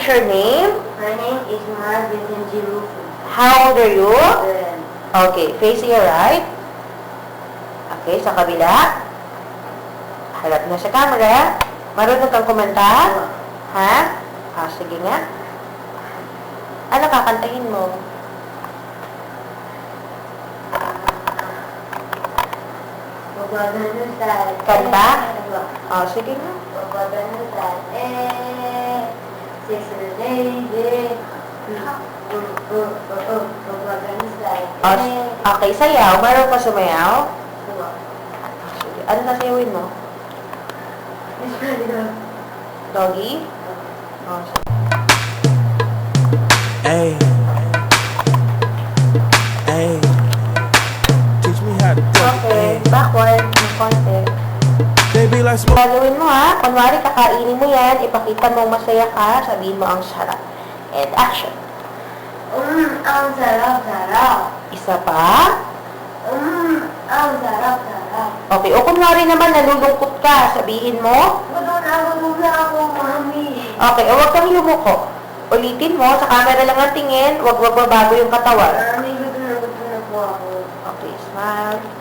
is your name? My name is Mark Vincent G. Rufo. How old are you? Then, Okay, face your right. Okay, sa kabila. Harap na sa camera. Marunong kang kumanta? Ha? Sige nga. Ano kakantahin mo? Kanta? Sige nga. Okay, sayaw. Meron pa sumayaw? Sige. Ano na sayawin mo? Doggy? Sige. Hey, hey, teach me how to do Okay, backward. Ng konti. Baby, like smoke. Gagawin mo ha. Kunwari, kakainin mo yan. Ipakita mo masaya ka. Sabihin mo ang sarap. And action. ang sarap-sarap. Isa pa. Ang sarap-sarap. Okay. O kunwari naman, nalulungkot ka. Sabihin mo. Gutom na ako, mami. Okay. O huwag kang lumuko. Ulitin mo. Sa camera lang ang tingin. Huwag babago yung katawan. Mami, gutom na po ako. Okay. Smile.